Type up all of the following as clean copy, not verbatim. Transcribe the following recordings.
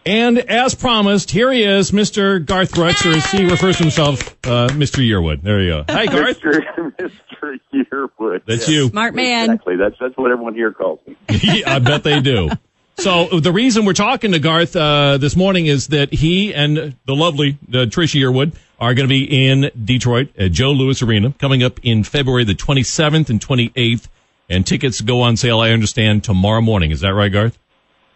And as promised, here he is, Mr. Garth Brooks, or as he refers to himself, Mr. Yearwood. There you go. Hi, Garth. Mr. Yearwood. That's you. Smart man. Exactly. That's what everyone here calls me. Yeah, I bet they do. So the reason we're talking to Garth this morning is that he and the lovely Tricia Yearwood are going to be in Detroit at Joe Louis Arena coming up in February the 27th and 28th. And tickets go on sale, I understand, tomorrow morning. Is that right, Garth?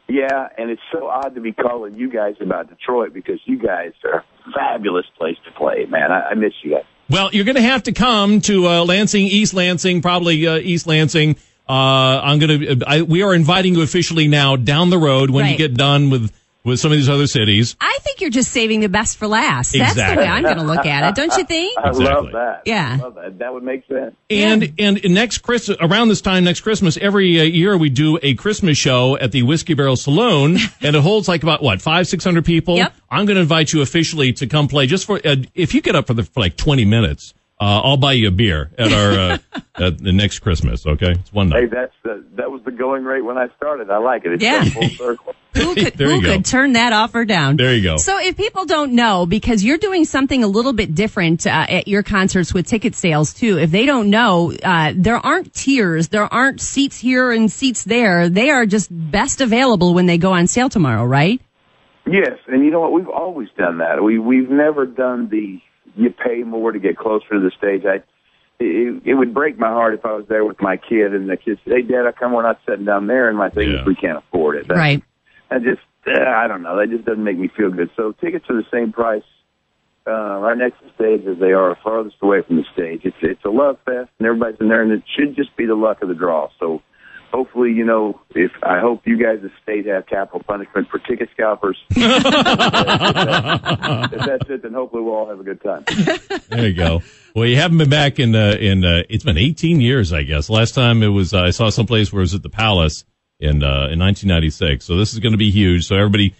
Yeah, and it's so odd to be calling you guys about Detroit because you guys are a fabulous place to play, man. I miss you guys. Well, you're going to have to come to Lansing, East Lansing, probably East Lansing. We are inviting you officially now down the road when you get done with some of these other cities. I think you're just saving the best for last. Exactly. That's the way I'm going to look at it, don't you think? I love that. Yeah. I love that. That would make sense. And next Christmas, around this time next Christmas, every year we do a Christmas show at the Whiskey Barrel Saloon, and it holds like about 500-600 people. Yep. I'm going to invite you officially to come play just for if you get up for like 20 minutes. I'll buy you a beer at our at the next Christmas. Okay, it's one night. Hey, that was the going rate when I started. I like it. It's Yeah. full circle. Who could turn that offer down? There you go. So if people don't know, because you're doing something a little bit different at your concerts with ticket sales too, if they don't know, there aren't tiers, there aren't seats here and seats there. They are just best available when they go on sale tomorrow, right? Yes, and you know what? We've always done that. We've never done the you pay more to get closer to the stage. It would break my heart if I was there with my kid and the kid said, "Hey, Dad, how come we're not sitting down there?" And my thing is, we can't afford it. Right. I don't know. That just doesn't make me feel good. So tickets are the same price right next to the stage as they are farthest away from the stage. It's a love fest, and everybody's in there, and it should just be the luck of the draw. So hopefully, I hope you guys, the state, have capital punishment for ticket scalpers. If that's it, then hopefully we'll all have a good time. There you go. Well, you haven't been back in it's been 18 years, I guess. Last time it was, I saw someplace where it was at the Palace in 1996. So this is going to be huge. So everybody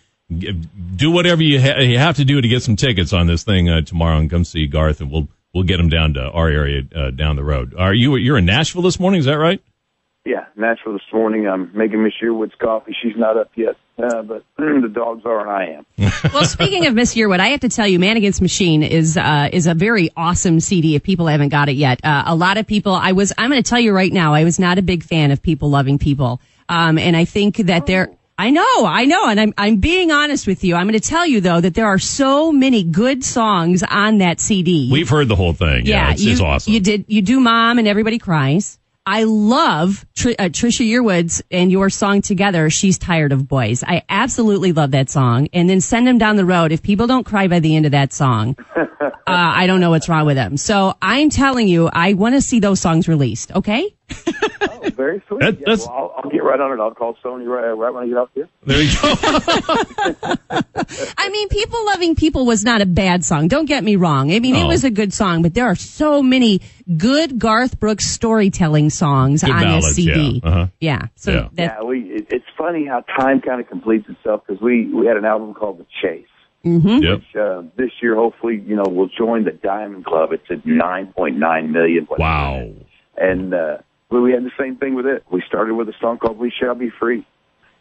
do whatever you have to do to get some tickets on this thing tomorrow and come see Garth, and we'll get them down to our area down the road. You're in Nashville this morning, is that right? Yeah, Nashville this morning. I'm making Miss Yearwood's coffee. She's not up yet, but the dogs are, and I am. Well, speaking of Miss Yearwood, I have to tell you, Man Against Machine is a very awesome CD if people haven't got it yet. A lot of people, I'm going to tell you right now, I was not a big fan of People Loving People. And I think that I know, and I'm being honest with you. I'm going to tell you, though, that there are so many good songs on that CD. We've heard the whole thing. Yeah, it's awesome. You do Mom and Everybody Cries. I love Tricia Yearwood's and your song together, She's Tired of Boys. I absolutely love that song. And then Send Them Down the Road. If people don't cry by the end of that song, I don't know what's wrong with them. So I'm telling you, I want to see those songs released, okay? Oh, very sweet. I'll get right on it. I'll call Sony right when I get off here. There you go. I mean, People Loving People was not a bad song. Don't get me wrong. I mean, It was a good song, but there are so many good Garth Brooks storytelling songs on this CD. Yeah. Uh-huh. Yeah. So it's funny how time kind of completes itself because we had an album called The Chase. Mm-hmm. Yep. Which this year, hopefully, we'll join the Diamond Club. It's at 9.9 million. Wow. And we had the same thing with it. We started with a song called We Shall Be Free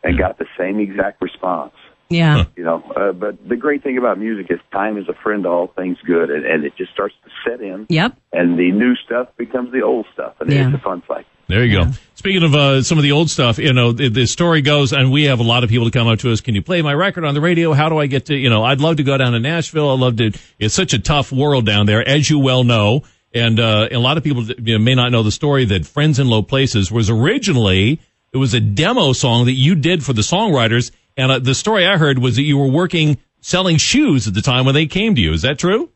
and got the same exact response. Yeah. But the great thing about music is time is a friend to all things good, and it just starts to set in. Yep. And the new stuff becomes the old stuff, and it's a fun fight. There you go. Speaking of some of the old stuff, the story goes, and we have a lot of people to come up to us. Can you play my record on the radio? How do I get to, I'd love to go down to Nashville. I'd love to. It's such a tough world down there, as you well know. And a lot of people may not know the story that Friends in Low Places was originally, it was a demo song that you did for the songwriters. And the story I heard was that you were selling shoes at the time when they came to you. Is that true?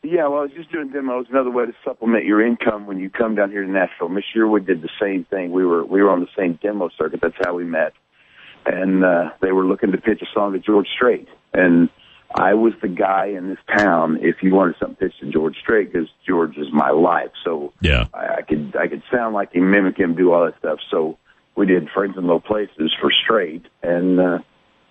Yeah, well, I was just doing demos. Another way to supplement your income when you come down here to Nashville. Miss Yearwood did the same thing. We were on the same demo circuit. That's how we met. And they were looking to pitch a song to George Strait. And I was the guy in this town if you wanted something pitched to George Strait because George is my life. So yeah, I could sound like him, mimic him, do all that stuff. So we did Friends in Low Places for Strait, and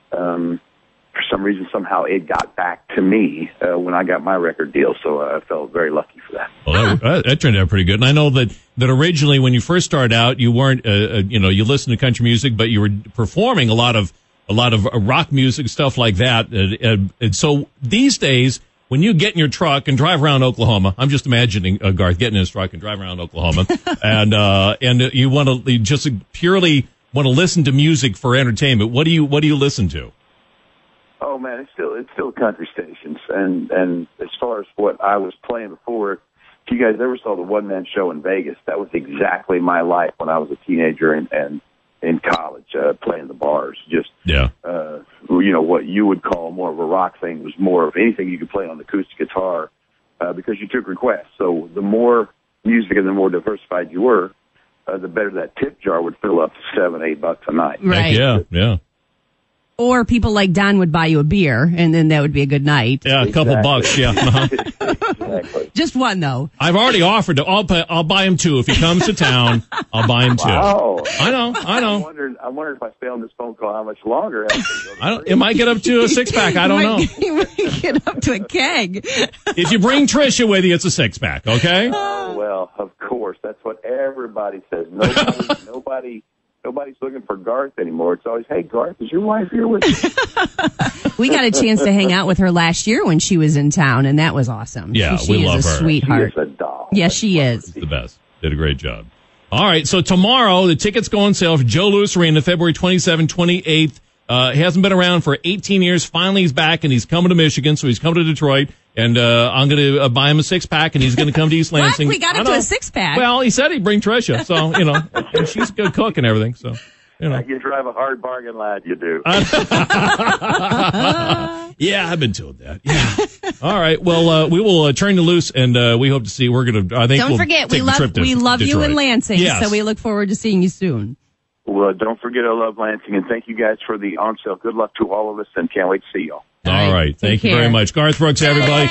for some reason, somehow it got back to me when I got my record deal. So I felt very lucky for that. Well, that turned out pretty good. And I know that originally when you first started out, you weren't, you listened to country music, but you were performing a lot of a lot of rock music, stuff like that. And so these days, when you get in your truck and drive around Oklahoma, I'm just imagining Garth getting in his truck and driving around Oklahoma, and you just purely want to listen to music for entertainment. What do you listen to? Oh man, it's still country stations, and as far as what I was playing before, if you guys ever saw the one man show in Vegas, that was exactly my life when I was a teenager and in college, playing the bars. Just what you would call more of a rock thing was more of anything you could play on the acoustic guitar, because you took requests. So the more music and the more diversified you were, the better that tip jar would fill up to $7-8 a night. Right. Yeah. Or people like Don would buy you a beer, and then that would be a good night. Yeah, a couple bucks. Yeah. Exactly. Just one, though. I've already offered to. I'll buy him 2 if he comes to town. I'll buy him 2. Wow. I know. I'm wondering if I stay on this phone call, how much longer? It might get up to a 6-pack. I don't know. You might get up to a keg. If you bring Tricia with you, it's a 6-pack. Okay. Well, of course, that's what everybody says. Nobody's looking for Garth anymore. It's always, hey, Garth, is your wife here with you? We got a chance to hang out with her last year when she was in town, and that was awesome. Yeah, she we is love a her. Sweetheart. She is a doll. Yes, she is. She's the best. Did a great job. All right, so tomorrow, the tickets go on sale for Joe Louis Arena, February 27th, 28th. He hasn't been around for 18 years. Finally, he's back, and he's coming to Michigan, so he's coming to Detroit. And I'm going to buy him a 6-pack, and he's going to come to East Lansing. What? We got him to a 6-pack. Well, he said he'd bring Tricia, so, and she's a good cook and everything, so. You drive a hard bargain, lad, you do. Yeah, I've been told that. Yeah. All right. Well, we will turn you loose, and we hope to see. Don't forget, we love you in Lansing, yes. So we look forward to seeing you soon. Well, don't forget I love Lansing, and thank you guys for the on sale. Good luck to all of us, and can't wait to see y'all. All right. Thank you very much. Garth Brooks, everybody.